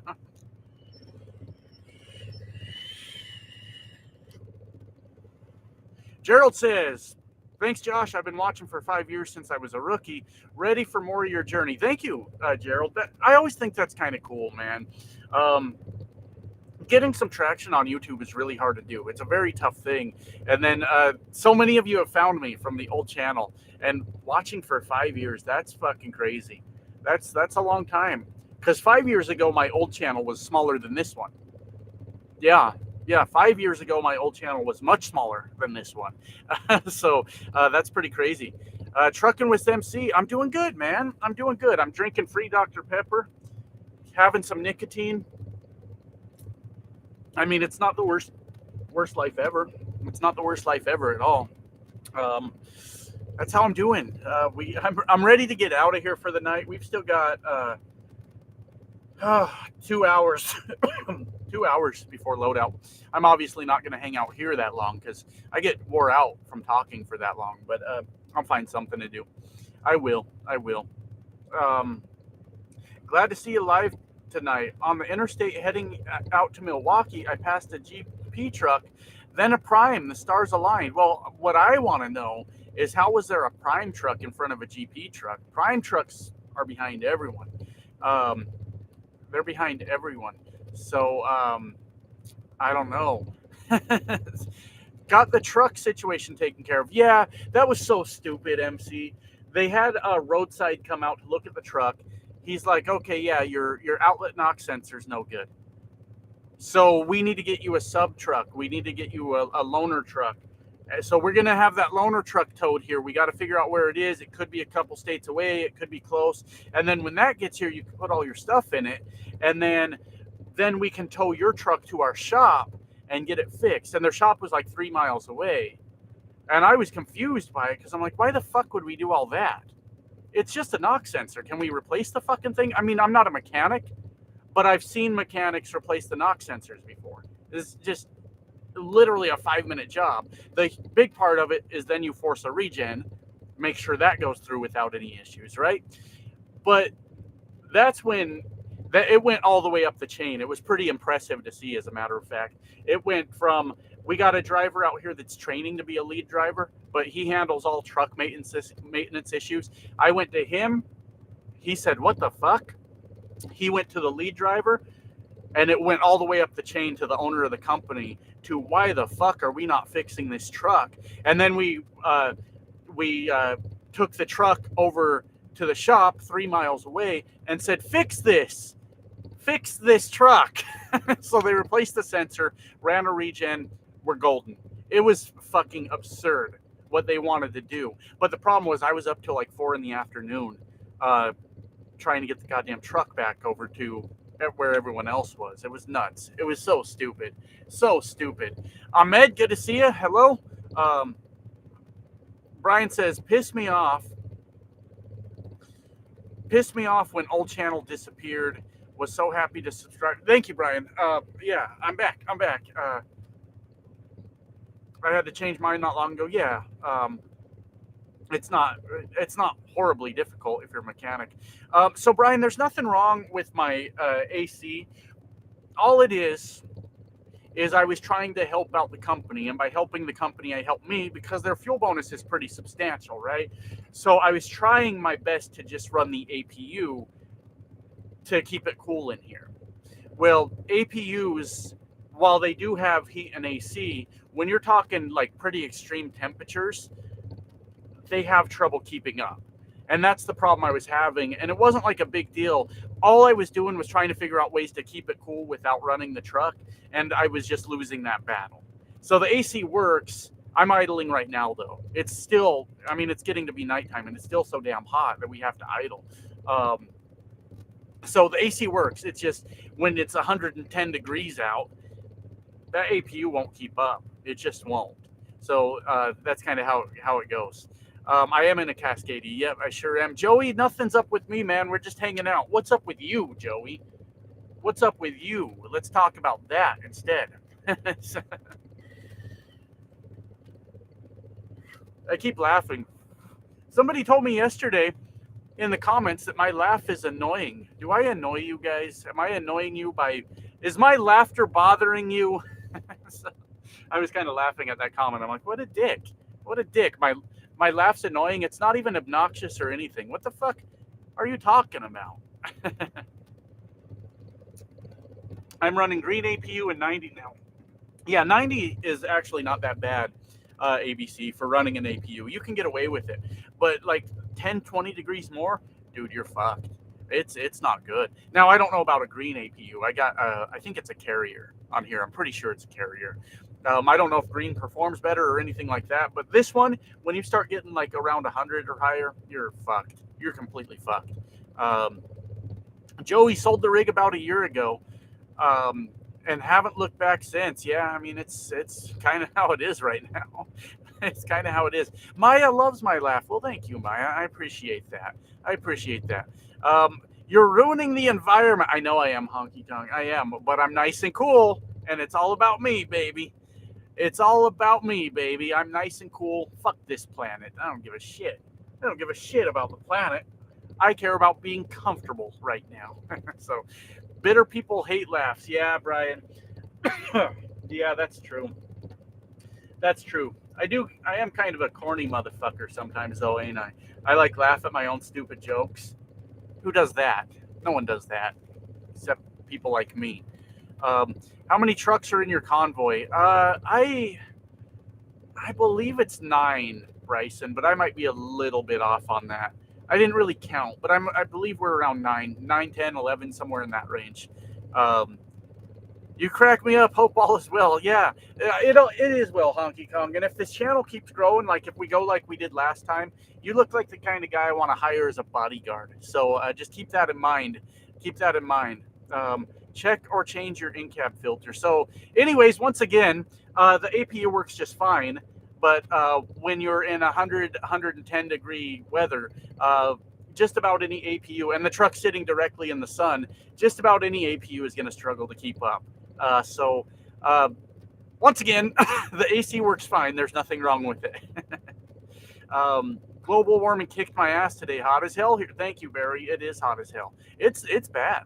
Gerald says, thanks, Josh. I've been watching for 5 years since I was a rookie. Ready for more of your journey. Thank you, Gerald. I always think that's kind of cool, man. Getting some traction on YouTube is really hard to do. It's a very tough thing. And then so many of you have found me from the old channel, and watching for 5 years, that's fucking crazy. That's a long time. Because 5 years ago, my old channel was smaller than this one. Yeah. 5 years ago, my old channel was much smaller than this one. So that's pretty crazy. Trucking with MC, I'm doing good, man. I'm doing good. I'm drinking free Dr. Pepper, having some nicotine. I mean, it's not the worst life ever. It's not the worst life ever at all. That's how I'm doing. I'm ready to get out of here for the night. We've still got 2 hours, 2 hours before loadout. I'm obviously not going to hang out here that long because I get wore out from talking for that long. But I'll find something to do. I will. Glad to see you live tonight. On the interstate heading out to Milwaukee, I passed a GP truck, then a Prime. The stars aligned. Well, what I want to know is, how was there a Prime truck in front of a GP truck? Prime trucks are behind everyone. They're behind everyone. So I don't know. Got the truck situation taken care of. Yeah, that was so stupid, MC. They had a roadside come out to look at the truck. He's like, okay, yeah, your outlet knock sensor's no good. So we need to get you a sub truck. We need to get you a loaner truck. So we're going to have that loaner truck towed here. We got to figure out where it is. It could be a couple states away. It could be close. And then when that gets here, you can put all your stuff in it. And then we can tow your truck to our shop and get it fixed. And their shop was like 3 miles away. And I was confused by it because I'm like, why the fuck would we do all that? It's just a knock sensor. Can we replace the fucking thing? I mean, I'm not a mechanic, but I've seen mechanics replace the knock sensors before. It's just literally a 5-minute job. The big part of it is then you force a regen, make sure that goes through without any issues, right? But that's when it went all the way up the chain. It was pretty impressive to see, as a matter of fact. It went from, we got a driver out here that's training to be a lead driver, but he handles all truck maintenance issues. I went to him. He said, what the fuck? He went to the lead driver, and it went all the way up the chain to the owner of the company to, why the fuck are we not fixing this truck? And then we took the truck over to the shop 3 miles away and said, fix this truck. So they replaced the sensor, ran a regen, we're golden. It was fucking absurd what they wanted to do. But the problem was, I was up till like 4 in the afternoon trying to get the goddamn truck back over to where everyone else was. It was nuts. It was so stupid. So stupid. Ahmed, good to see you. Hello. Brian says, piss me off when old channel disappeared. Was so happy to subscribe. Thank you, Brian. Yeah, I'm back. I had to change mine not long ago. Yeah. It's not horribly difficult if you're a mechanic. So Brian, there's nothing wrong with my AC. All it is I was trying to help out the company, and by helping the company, I helped me because their fuel bonus is pretty substantial, right? So I was trying my best to just run the APU to keep it cool in here. Well, APUs, while they do have heat and AC, when you're talking like pretty extreme temperatures, they have trouble keeping up. And that's the problem I was having. And it wasn't like a big deal. All I was doing was trying to figure out ways to keep it cool without running the truck. And I was just losing that battle. So the AC works. I'm idling right now, though. It's still, I mean, it's getting to be nighttime, and it's still so damn hot that we have to idle. So the AC works. It's just when it's 110 degrees out, that APU won't keep up. It just won't. So that's kind of how it goes. I am in a Cascade. Yep, I sure am. Joey, nothing's up with me, man. We're just hanging out. What's up with you, Joey? What's up with you? Let's talk about that instead. I keep laughing. Somebody told me yesterday in the comments that my laugh is annoying. Do I annoy you guys? Am I annoying you is my laughter bothering you? So, I was kind of laughing at that comment. I'm like, what a dick. What a dick. My laugh's annoying. It's not even obnoxious or anything. What the fuck are you talking about? I'm running green APU and 90 now. Yeah, 90 is actually not that bad, ABC, for running an APU. You can get away with it. But like 10, 20 degrees more, dude, you're fucked. It's not good. Now, I don't know about a green APU. I think it's a carrier on here. I'm pretty sure it's a carrier. I don't know if green performs better or anything like that. But this one, when you start getting like around 100 or higher, you're fucked. You're completely fucked. Joey sold the rig about a year ago. And haven't looked back since. Yeah, I mean, it's kind of how it is right now. It's kind of how it is. Maya loves my laugh. Well, thank you, Maya. I appreciate that. You're ruining the environment. I know I am, Honky Tonk. I am, but I'm nice and cool, and it's all about me, baby. It's all about me, baby. I'm nice and cool. Fuck this planet. I don't give a shit. I don't give a shit about the planet. I care about being comfortable right now. So, bitter people hate laughs. Yeah, Brian. Yeah, that's true. That's true. I am kind of a corny motherfucker sometimes, though, ain't I? I like laugh at my own stupid jokes. Who does that? No one does that, except people like me. How many trucks are in your convoy? I believe it's 9, Bryson, but I might be a little bit off on that. I didn't really count, but I believe we're around 9, 10, 11, somewhere in that range. You crack me up. Hope all is well. Yeah, it is well, Honky Kong. And if this channel keeps growing, like if we go like we did last time, you look like the kind of guy I want to hire as a bodyguard. So just keep that in mind. Keep that in mind. Check or change your in-cab filter. So anyways, once again, the APU works just fine. But when you're in 100, 110 degree weather, just about any APU, and the truck's sitting directly in the sun, just about any APU is going to struggle to keep up. So once again, the AC works fine. There's nothing wrong with it. Global warming kicked my ass today. Hot as hell here. Thank you, Barry. It is hot as hell. It's bad.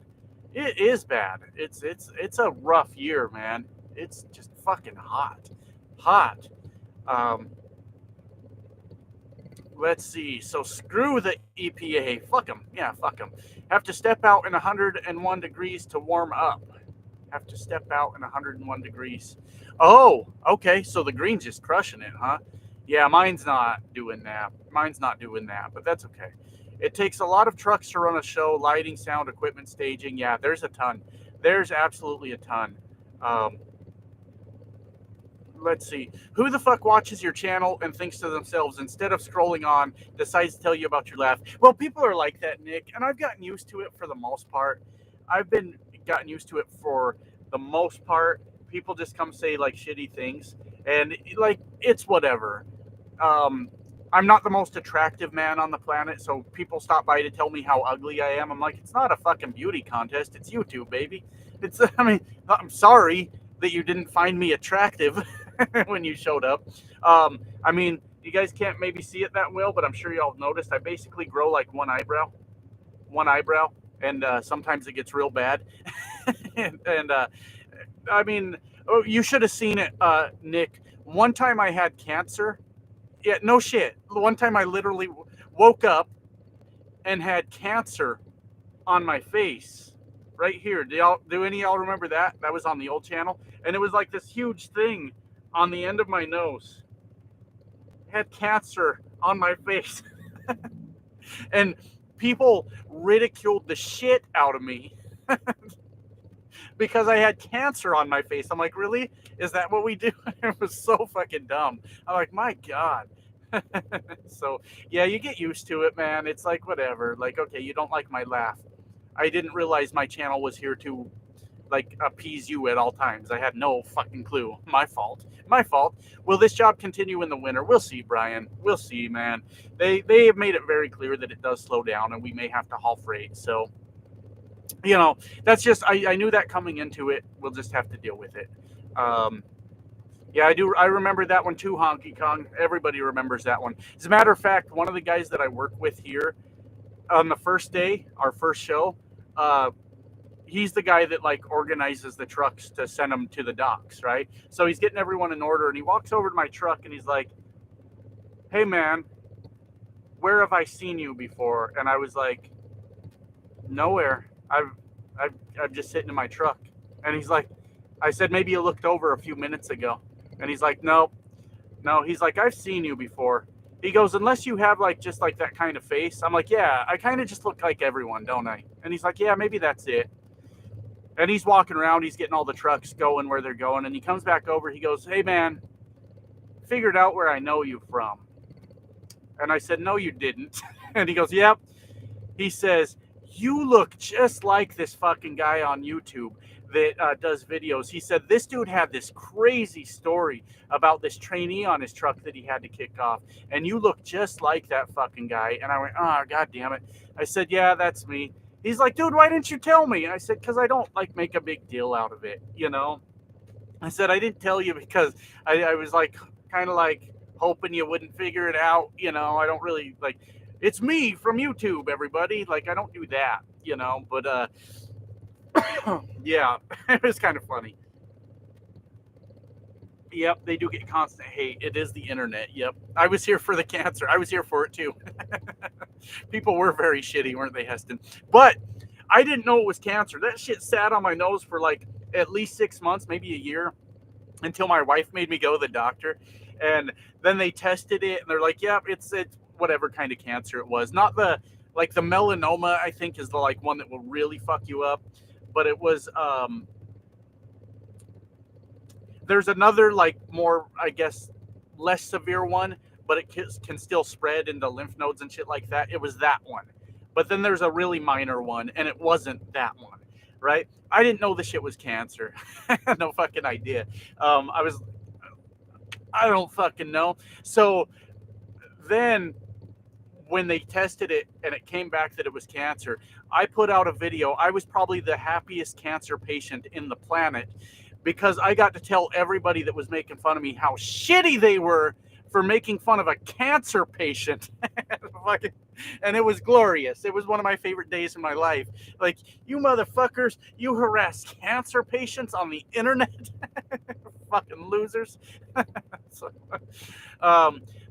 It is bad. It's a rough year, man. It's just fucking hot. Let's see. So screw the EPA. Fuck them. Yeah, fuck them. Have to step out in 101 degrees to warm up. Have to step out in 101 degrees. Oh, okay. So the green's just crushing it, huh? Yeah, mine's not doing that. But that's okay. It takes a lot of trucks to run a show, lighting, sound, equipment, staging. Yeah, there's a ton. There's absolutely a ton. let's see. Who the fuck watches your channel and thinks to themselves, instead of scrolling on, decides to tell you about your laugh? Well, people are like that, Nick, and I've gotten used to it for the most part. Gotten used to it for the most part. People just come say like shitty things, and like it's whatever. Um, I'm not the most attractive man on the planet, so people stop by to tell me how ugly I am. I'm like, it's not a fucking beauty contest. It's YouTube, baby. It's, I mean, I'm sorry that you didn't find me attractive when you showed up. I mean, you guys can't maybe see it that well, but I'm sure y'all noticed I basically grow like one eyebrow, and sometimes it gets real bad. and I mean, oh, you should have seen it, Nick. One time I had cancer. Yeah, no shit. One time I literally woke up and had cancer on my face right here. Do any of y'all remember that? That was on the old channel. And it was like this huge thing on the end of my nose. Had cancer on my face. And people ridiculed the shit out of me because I had cancer on my face. I'm like, really? Is that what we do? It was so fucking dumb. I'm like, my God. So, yeah, you get used to it, man. It's like, whatever. Like, okay, you don't like my laugh. I didn't realize my channel was here to, like, appease you at all times. I had no fucking clue. My fault. My fault. Will this job continue in the winter? We'll see, Brian. We'll see, man. They have made it very clear that it does slow down and we may have to haul freight. So, you know, that's just, I knew that coming into it. We'll just have to deal with it. Yeah, I do. I remember that one too, Honky Kong. Everybody remembers that one. As a matter of fact, one of the guys that I work with here on the first day, our first show, he's the guy that like organizes the trucks to send them to the docks, right? So he's getting everyone in order, and he walks over to my truck and he's like, "Hey, man, where have I seen you before?" And I was like, "Nowhere. I'm just sitting in my truck." And he's like, I said, "Maybe you looked over a few minutes ago." And he's like, no. He's like, "I've seen you before." He goes, "Unless you have like just like that kind of face." I'm like, "Yeah, I kind of just look like everyone, don't I?" And he's like, "Yeah, maybe that's it." And he's walking around, he's getting all the trucks going where they're going. And he comes back over, he goes, "Hey, man, figured out where I know you from." And I said, "No, you didn't." And he goes, "Yep." He says, "You look just like this fucking guy on YouTube that does videos." He said this dude had this crazy story about this trainee on his truck that he had to kick off, and you look just like that fucking guy. And I went, "Oh, God damn it." I said, "Yeah, that's me." He's like, "Dude, why didn't you tell me?" I said, "Because I don't like make a big deal out of it, you know." I said, "I didn't tell you because I was like kind of like hoping you wouldn't figure it out, you know. I don't really like, it's me from YouTube, everybody. Like, I don't do that, you know." But yeah, it was kind of funny. Yep, they do get constant hate. It is the internet. Yep. I was here for the cancer. I was here for it too. People were very shitty, weren't they, Heston? But I didn't know it was cancer. That shit sat on my nose for like at least 6 months, maybe a year, until my wife made me go to the doctor. And then they tested it and they're like, "Yep, it's whatever kind of cancer it was." Not the, like the melanoma, I think, is the like one that will really fuck you up. But it was there's another like more, I guess, less severe one, but it can still spread into lymph nodes and shit like that. It was that one. But then there's a really minor one, and it wasn't that one, right? I didn't know this shit was cancer. I had no fucking idea. I don't fucking know. So then when they tested it and it came back that it was cancer, I put out a video. I was probably the happiest cancer patient in the planet because I got to tell everybody that was making fun of me how shitty they were for making fun of a cancer patient. And it was glorious. It was one of my favorite days in my life. Like, "You motherfuckers, you harass cancer patients on the internet." Fucking losers. So,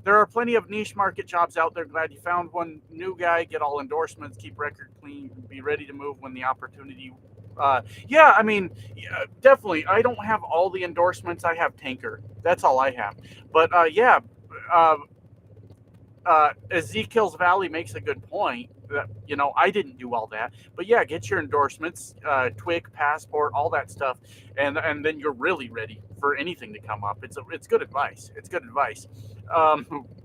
there are plenty of niche market jobs out there. Glad you found one. New guy, get all endorsements, keep record clean, be ready to move when the opportunity. Yeah, I mean, yeah, definitely. I don't have all the endorsements. I have Tanker. That's all I have. But yeah, Ezekiel's Valley makes a good point. You know, I didn't do all that, but yeah, get your endorsements, TWIC, passport, all that stuff, and then you're really ready for anything to come up. It's good advice. It's good advice.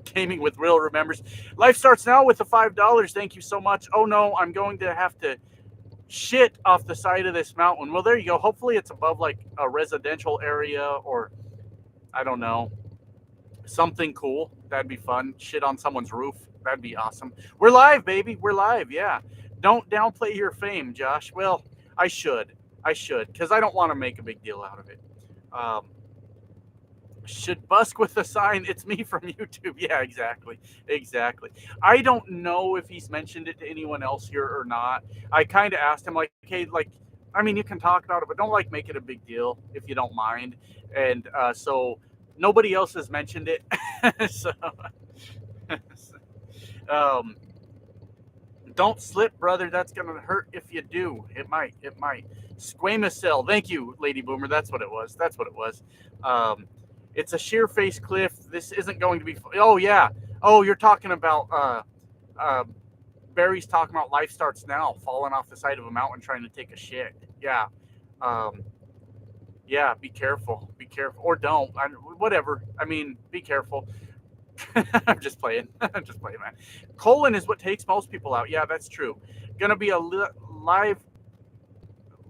Gaming with Will remembers. Life starts now with the $5. Thank you so much. Oh no, I'm going to have to shit off the side of this mountain. Well, there you go. Hopefully it's above like a residential area, or I don't know, something cool. That'd be fun. Shit on someone's roof. That'd be awesome. We're live, baby. We're live. Yeah. Don't downplay your fame, Josh. Well, I should, because I don't want to make a big deal out of it. Should busk with a sign, it's me from YouTube. Yeah, exactly. I don't know if he's mentioned it to anyone else here or not. I kind of asked him, like, hey, like, I mean, you can talk about it, but don't like make it a big deal if you don't mind. And so nobody else has mentioned it. So don't slip, brother. That's gonna hurt if you do. It might. Squamous cell. Thank you, Lady Boomer. That's what it was. It's a sheer face cliff. This isn't going to be. Oh yeah. Oh, you're talking about. Barry's talking about life starts now, falling off the side of a mountain trying to take a shit. Yeah. Yeah. Be careful. Or don't. Whatever. I mean, be careful. I'm just playing, man. Colon is what takes most people out. Yeah, that's true. Gonna be a live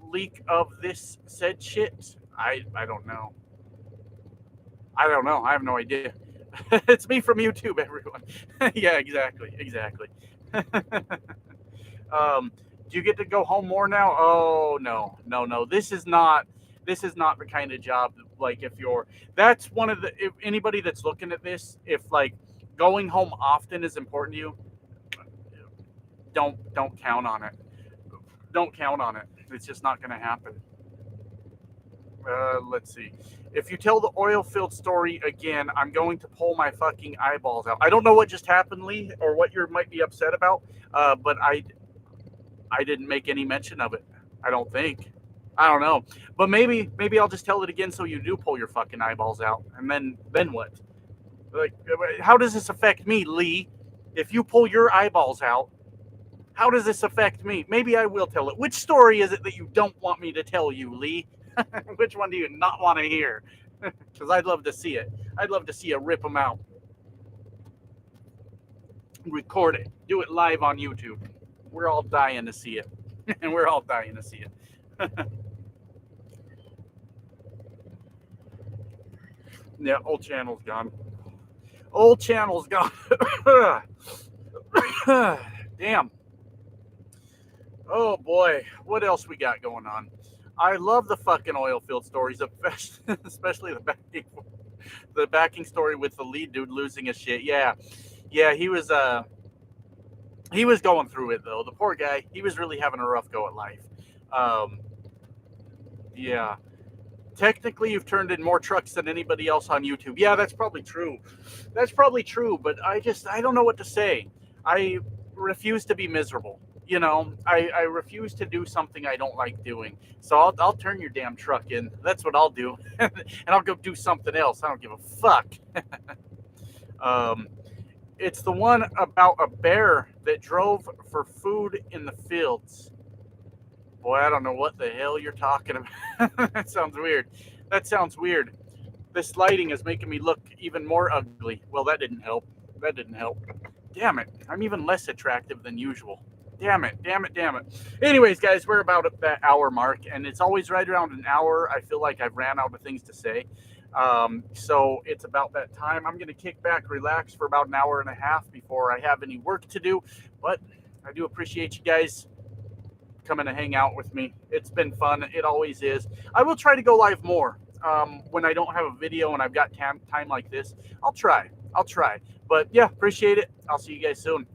leak of this said shit. I don't know. I have no idea. It's me from YouTube, everyone. Yeah, exactly. Do you get to go home more now? Oh no. This is not the kind of job like that's one of the, if anybody that's looking at this, if like going home often is important to you, don't count on it. It's just not going to happen. Let's see. If you tell the oil field story again, I'm going to pull my fucking eyeballs out. I don't know what just happened, Lee, or what you might be upset about, but I didn't make any mention of it. I don't think. I don't know. But maybe I'll just tell it again so you do pull your fucking eyeballs out. And then what? Like, how does this affect me, Lee? If you pull your eyeballs out, how does this affect me? Maybe I will tell it. Which story is it that you don't want me to tell you, Lee? Which one do you not want to hear? Because I'd love to see it. I'd love to see you rip them out. Record it. Do it live on YouTube. We're all dying to see it. And we're all dying to see it. Yeah, old channel's gone. Damn. Oh boy, what else we got going on? I love the fucking oil field stories, especially the backing story with the lead dude losing his shit. Yeah, he was going through it though. The poor guy, he was really having a rough go at life. Yeah. Technically, you've turned in more trucks than anybody else on YouTube. Yeah, that's probably true. But I don't know what to say. I refuse to be miserable. You know, I refuse to do something I don't like doing. So I'll turn your damn truck in. That's what I'll do. And I'll go do something else. I don't give a fuck. It's the one about a bear that drove for food in the fields. Boy, I don't know what the hell you're talking about. That sounds weird. This lighting is making me look even more ugly. Well, that didn't help. Damn it. I'm even less attractive than usual. Damn it. Anyways, guys, we're about at that hour mark, and it's always right around an hour. I feel like I've ran out of things to say. So it's about that time. I'm going to kick back, relax for about an hour and a half before I have any work to do. But I do appreciate you guys coming to hang out with me. It's been fun. It always is. I will try to go live more when I don't have a video and I've got time like this. I'll try. But yeah, appreciate it. I'll see you guys soon.